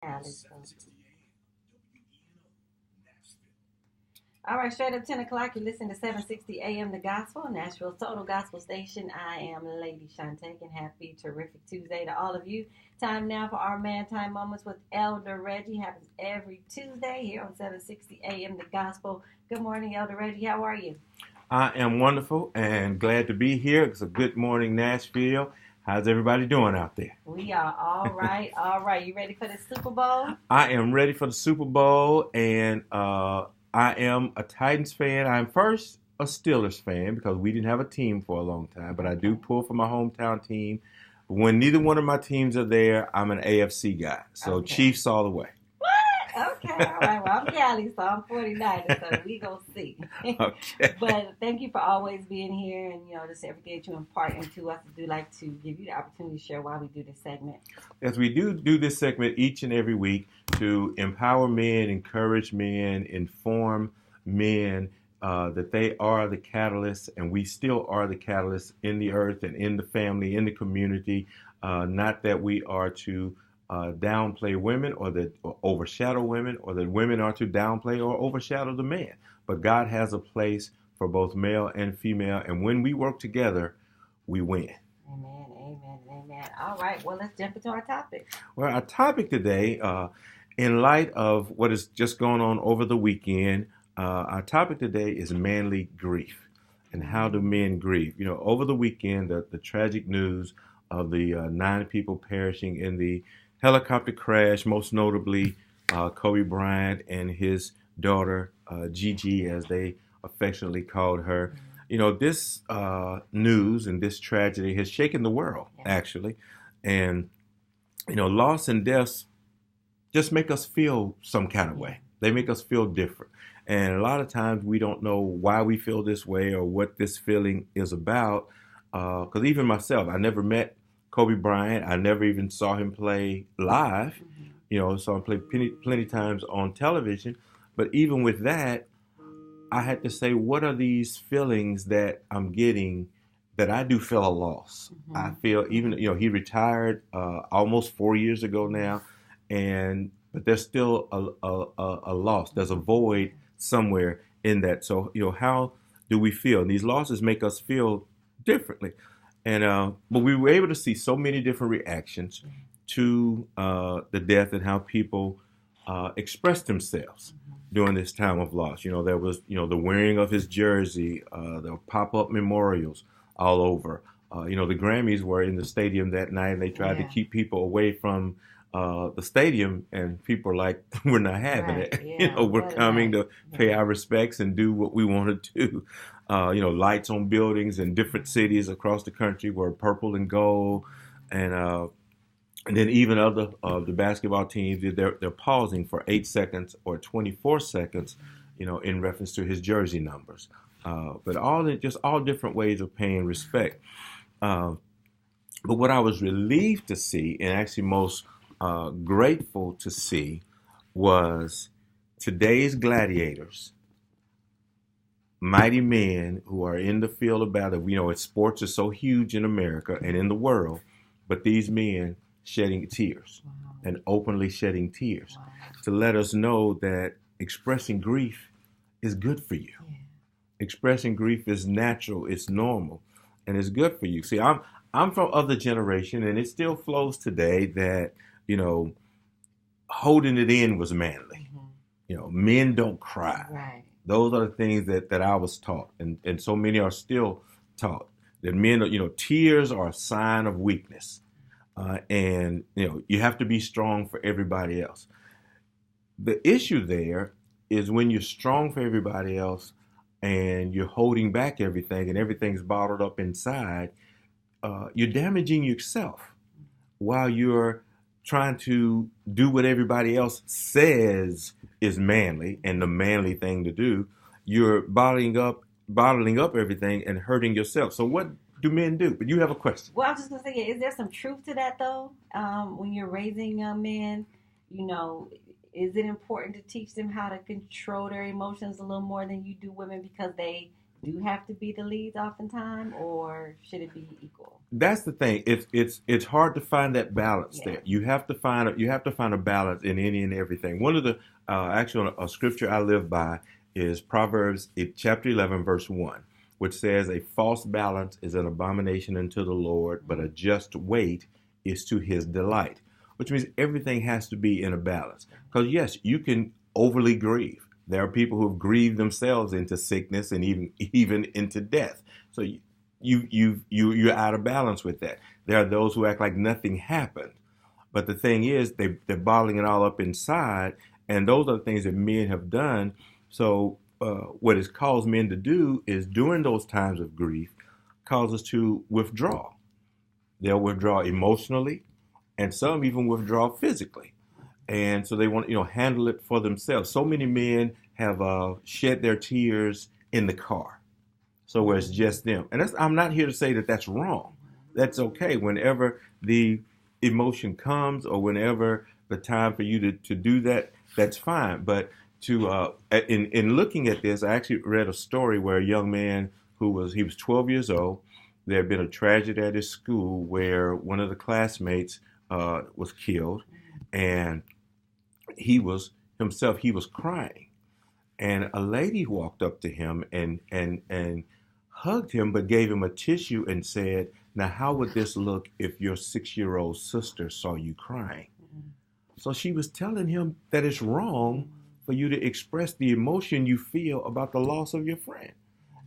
Alice. All right, straight up 10 o'clock, you listen to 760 AM The Gospel, Nashville's Total Gospel Station. I am Lady Shantae, and happy, terrific Tuesday to all of you. Time now for our Man Time Moments with Elder Reggie. Happens every Tuesday here on 760 AM The Gospel. Good morning, Elder Reggie. How are you? I am wonderful and glad to be here. It's a good morning, Nashville. How's everybody doing out there? We are all right, all right. You ready for the Super Bowl? I am ready for the Super Bowl, and I am a Titans fan. I'm first a Steelers fan because we didn't have a team for a long time, but I do pull for my hometown team. When neither one of my teams are there, I'm an AFC guy. So Okay. Chiefs all the way. Okay, all right. Well, I'm Cali, so I'm 49, so we gonna see. Okay. But thank you for always being here, and just everything that you impart into us. I do like to give you the opportunity to share why we do this segment. As we do this segment each and every week to empower men, encourage men, inform men that they are the catalysts, and we still are the catalysts in the earth and in the family, in the community. Not that we are to downplay women or overshadow women, or that women are to downplay or overshadow the man. But God has a place for both male and female, and when we work together, we win. Amen, amen, amen. All right, well, let's jump into our topic. Well, our topic today, in light of what is just going on over the weekend, our topic today is manly grief and how do men grieve. Over the weekend, the tragic news of the 9 people perishing in the helicopter crash, most notably Kobe Bryant and his daughter, Gigi, as they affectionately called her. This news and this tragedy has shaken the world, actually. And, loss and deaths just make us feel some kind of way. They make us feel different. And a lot of times we don't know why we feel this way or what this feeling is about. Because even myself, I never met Kobe Bryant. I never even saw him play live. Saw him play plenty times on television. But even with that, I had to say, what are these feelings that I'm getting that I do feel a loss? I feel even, he retired almost 4 years ago now, but there's still a loss. There's a void somewhere in that. So, how do we feel? And these losses make us feel differently. And but we were able to see so many different reactions to the death and how people expressed themselves during this time of loss. There was, the wearing of his jersey, the pop-up memorials all over. The Grammys were in the stadium that night, and they tried to keep people away from the stadium, and people are like, we're not having it. We're coming to pay our respects and do what we want to do. Lights on buildings in different cities across the country were purple and gold, and then even other the basketball teams, they're pausing for 8 seconds or 24 seconds, in reference to his jersey numbers. But all different ways of paying respect. But what I was relieved to see, and actually most grateful to see, was today's gladiators, mighty men who are in the field of battle. Sports are so huge in America and in the world, but these men shedding tears and openly shedding tears to let us know that expressing grief is good for you. Expressing grief is natural, it's normal, and it's good for you. See, I'm from other generation, and it still flows today that, holding it in was manly. Men don't cry. Right. Those are the things that I was taught, and so many are still taught, that men, tears are a sign of weakness. And, you have to be strong for everybody else. The issue there is when you're strong for everybody else and you're holding back everything and everything's bottled up inside, you're damaging yourself while you're trying to do what everybody else says is manly and the manly thing to do. You're bottling up everything and hurting yourself. So what do men do? But you have a question. Well, I was just going to say, is there some truth to that, though? When you're raising young men, is it important to teach them how to control their emotions a little more than you do women, because they do have to be the leads oftentimes, or should it be equal? That's the thing. It's hard to find that balance there. You have to find a balance in any and everything. One of the actual a scripture I live by is Proverbs chapter 11 verse 1, which says, "A false balance is an abomination unto the Lord, but a just weight is to his delight." Which means everything has to be in a balance. Because yes, you can overly grieve. There are people who have grieved themselves into sickness and even into death. So you're out of balance with that. There are those who act like nothing happened, but the thing is they're bottling it all up inside, and those are the things that men have done. So what it's caused men to do is during those times of grief, cause us to withdraw. They'll withdraw emotionally, and some even withdraw physically. And so they want handle it for themselves. So many men have shed their tears in the car, so where it's just them. And I'm not here to say that that's wrong. That's okay. Whenever the emotion comes, or whenever the time for you to do that, that's fine. But in looking at this, I actually read a story where a young man he was 12 years old. There had been a tragedy at his school where one of the classmates was killed, and he was crying, and a lady walked up to him and hugged him, but gave him a tissue and said, "Now, how would this look if your 6-year-old sister saw you crying?" So she was telling him that it's wrong for you to express the emotion you feel about the loss of your friend,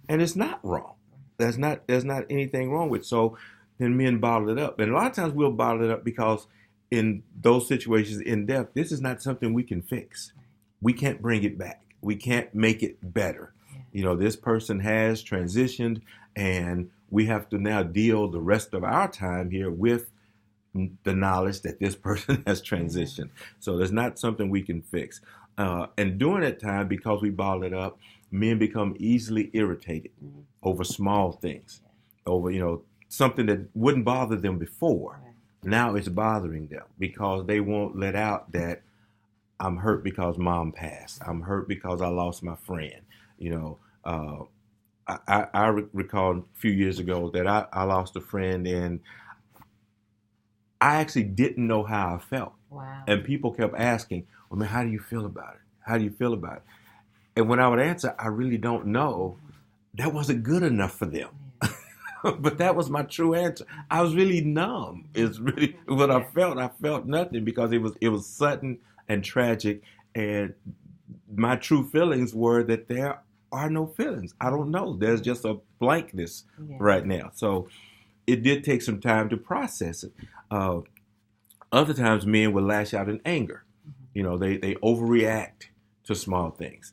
and it's not wrong. There's not anything wrong with it. So then men bottle it up, and a lot of times we'll bottle it up because in those situations in death, this is not something we can fix. We can't bring it back. We can't make it better. This person has transitioned, and we have to now deal the rest of our time here with the knowledge that this person has transitioned. So there's not something we can fix. And during that time, because we bottle it up, men become easily irritated over small things, over, something that wouldn't bother them before. Now it's bothering them because they won't let out that I'm hurt because mom passed. I'm hurt because I lost my friend. I recall a few years ago that I lost a friend, and I actually didn't know how I felt. Wow. And people kept asking, "Well, man, how do you feel about it? How do you feel about it?" And when I would answer, "I really don't know," that wasn't good enough for them. But that was my true answer. I was really numb. It's really what I felt. I felt nothing because it was sudden and tragic. And my true feelings were that there are no feelings. I don't know. There's just a blankness right now. So it did take some time to process it. Other times men will lash out in anger. They overreact to small things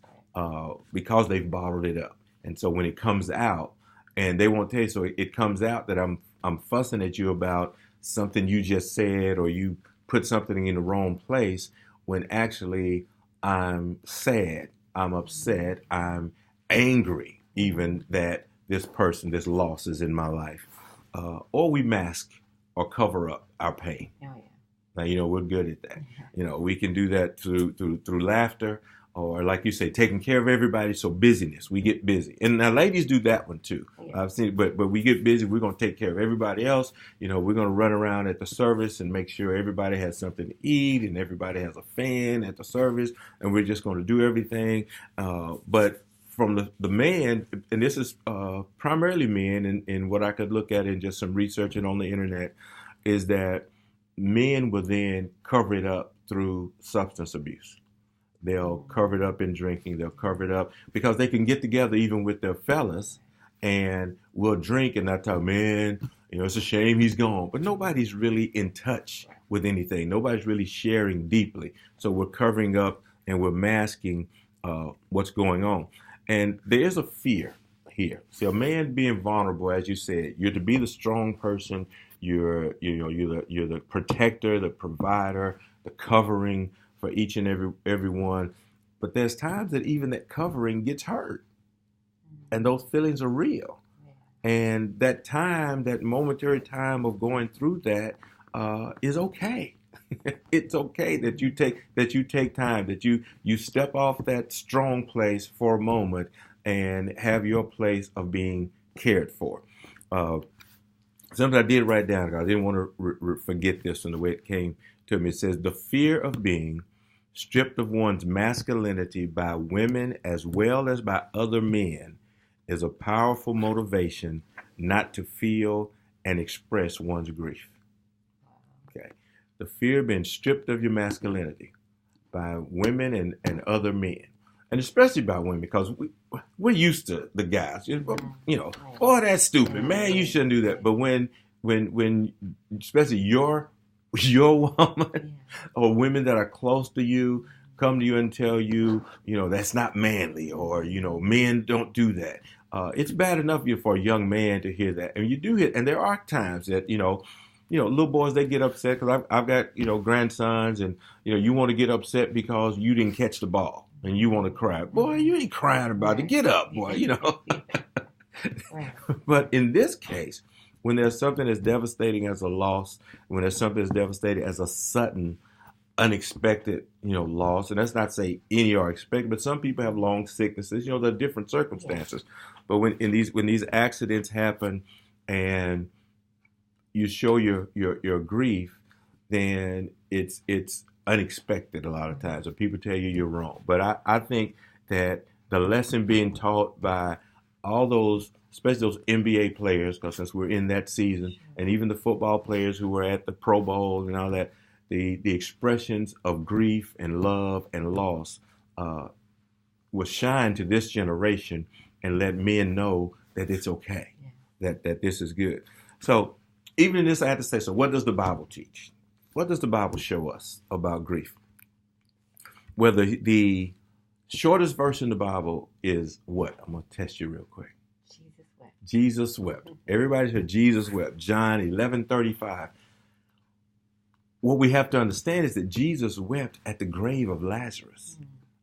because they've bottled it up. And so when it comes out, and they won't tell you, so it comes out that I'm fussing at you about something you just said, or you put something in the wrong place, when actually I'm sad, I'm upset, I'm angry even that this loss is in my life. Or we mask or cover up our pain. Oh, yeah. Now, we're good at that. We can do that through laughter, or like you say, taking care of everybody. So busyness, we get busy. And now ladies do that one too. Yeah. I've seen, but we get busy. We're going to take care of everybody else. We're going to run around at the service and make sure everybody has something to eat and everybody has a fan at the service. And we're just going to do everything. But from the man, and this is primarily men, and what I could look at in just some researching on the internet, is that men will then cover it up through substance abuse. They'll cover it up in drinking. They'll cover it up because they can get together even with their fellas and we'll drink and I tell, "Man, it's a shame he's gone." But nobody's really in touch with anything. Nobody's really sharing deeply. So we're covering up and we're masking what's going on. And there is a fear here. See, a man being vulnerable, as you said, you're to be the strong person. You're the protector, the provider, the covering for each and everyone. But there's times that even that covering gets hurt. And those feelings are real. And that time, that momentary time of going through that is okay. It's okay that you take time, that you step off that strong place for a moment and have your place of being cared for. Something I did write down, because I didn't want to forget this in the way it came to me. It says, the fear of being stripped of one's masculinity by women as well as by other men is a powerful motivation not to feel and express one's grief. Okay. The fear of being stripped of your masculinity by women and other men. And especially by women, because we're used to the guys. You know, oh, that's stupid, man. You shouldn't do that. But when especially your woman or women that are close to you come to you and tell you, that's not manly, or men don't do that. It's bad enough for a young man to hear that, and you do hear. And there are times that little boys, they get upset, because I've got grandsons, and you want to get upset because you didn't catch the ball. And you want to cry. Boy, you ain't crying about it. Get up, boy, But in this case, when there's something as devastating as a loss, when there's something as devastating as a sudden, unexpected, loss, and that's not to say any are expected, but some people have long sicknesses, there are different circumstances. But when these accidents happen and you show your grief, then it's unexpected a lot of times, or people tell you you're wrong. But I think that the lesson being taught by all those, especially those NBA players, because since we're in that season, and even the football players who were at the Pro Bowl and all that, the expressions of grief and love and loss will shine to this generation and let men know that it's okay, that this is good. So even in this, I have to say, so what does the Bible teach? What does the Bible show us about grief? Well, the shortest verse in the Bible is what? I'm going to test you real quick. Jesus wept. Jesus wept. Everybody's heard Jesus wept. John 11:35. What we have to understand is that Jesus wept at the grave of Lazarus.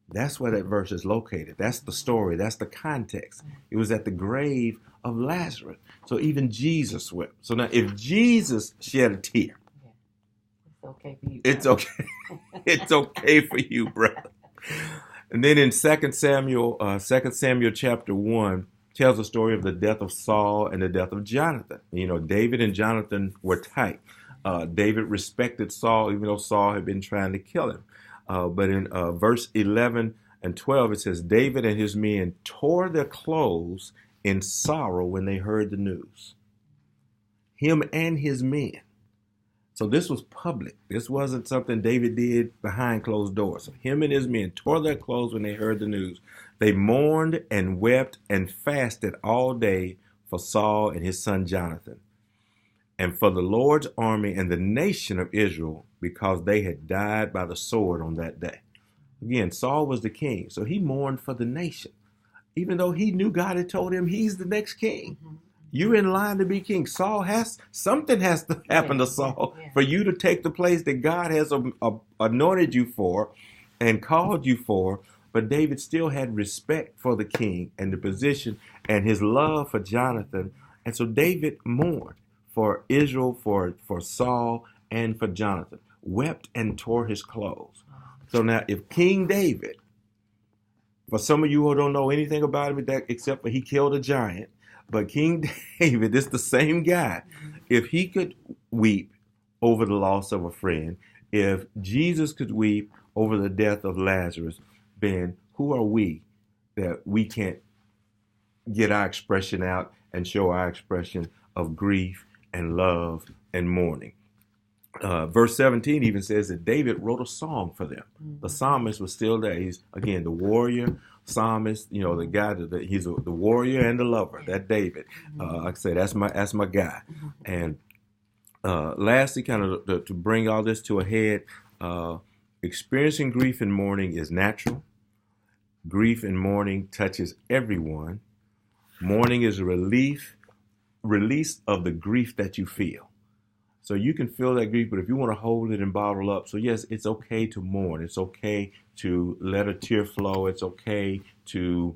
That's where that verse is located. That's the story. That's the context. It was at the grave of Lazarus. So even Jesus wept. So now if Jesus shed a tear, okay for you. It's okay. It's okay for you, brother. And then in 2 Samuel chapter 1 tells the story of the death of Saul and the death of Jonathan. David and Jonathan were tight. David respected Saul, even though Saul had been trying to kill him. But in verse 11 and 12, it says, David and his men tore their clothes in sorrow when they heard the news. Him and his men. So this was public. This wasn't something David did behind closed doors. So him and his men tore their clothes when they heard the news. They mourned and wept and fasted all day for Saul and his son Jonathan, and for the Lord's army and the nation of Israel, because they had died by the sword on that day. Again, Saul was the king, so he mourned for the nation, even though he knew God had told him he's the next king. You're in line to be king. Something has to happen to Saul for you to take the place that God has anointed you for and called you for. But David still had respect for the king and the position and his love for Jonathan. And so David mourned for Israel, for Saul, and for Jonathan, wept and tore his clothes. So now if King David, for some of you who don't know anything about him except for he killed a giant, but King David is the same guy. If he could weep over the loss of a friend, if Jesus could weep over the death of Lazarus, then who are we that we can't get our expression out and show our expression of grief and love and mourning? Verse 17 even says that David wrote a song for them. The psalmist was still there. He's, again, the warrior psalmist, the guy, he's the warrior and the lover, that David. Like I say, that's my guy. And lastly, kind of to bring all this to a head, experiencing grief and mourning is natural. Grief and mourning touches everyone. Mourning is a release of the grief that you feel. So you can feel that grief, but if you want to hold it and bottle up, so yes, it's okay to mourn. It's okay to let a tear flow. It's okay to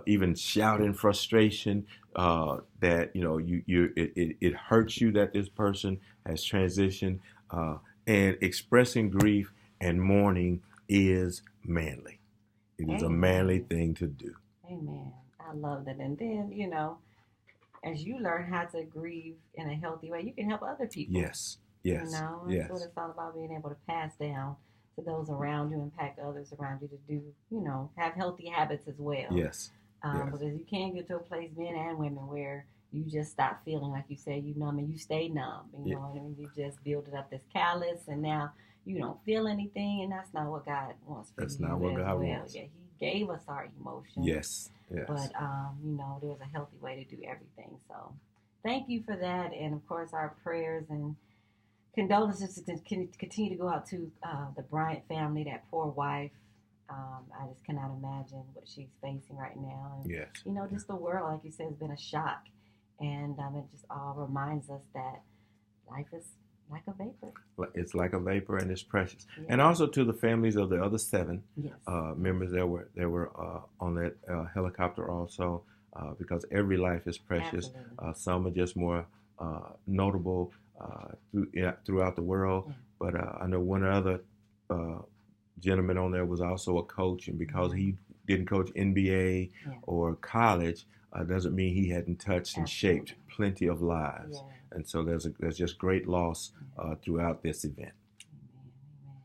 even shout in frustration that it hurts you that this person has transitioned. And expressing grief and mourning is manly. It is a manly thing to do. Amen. I love that. And then, as you learn how to grieve in a healthy way, you can help other people. Yes. Yes. That's what it's all about, being able to pass down to those around you, impact others around you to do, have healthy habits as well. Yes. Because you can't get to a place, men and women, where you just stop feeling, like you said, you numb, and you stay numb. You know what I mean? You just build it up this callus, and now you don't feel anything, and that's not what God wants for you. That's not what God wants. Yeah, He gave us our emotions. Yes. Yes. But there's a healthy way to do everything. So thank you for that, and of course our prayers and condolences continue to go out to the Bryant family, that poor wife. I just cannot imagine what she's facing right now. And, yes. Just the world, like you said, has been a shock. And it just all reminds us that life is like a vapor. It's like a vapor, and it's precious. Yeah. And also to the families of the other 7 yes. members that were on that helicopter also, because every life is precious. Some are just more notable throughout the world. Yeah. But I know one other gentleman on there was also a coach, and because he didn't coach NBA or college, doesn't mean he hadn't touched and shaped plenty of lives. Yeah. And so there's just great loss throughout this event. Amen.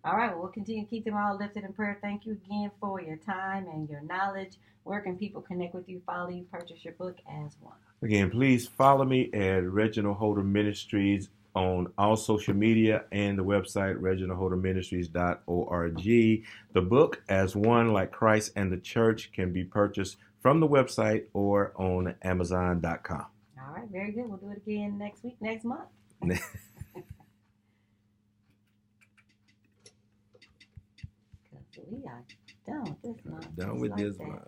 All right, well, we'll continue to keep them all lifted in prayer. Thank you again for your time and your knowledge. Where can people connect with you, follow you, purchase your book as one? Again, please follow me at Reginald Holder Ministries on all social media and the website reginaldholderministries.org. The book, As One, Like Christ and the Church, can be purchased from the website or on Amazon.com. All right, very good. We'll do it again next month. Because we are done with this month. Done with this month.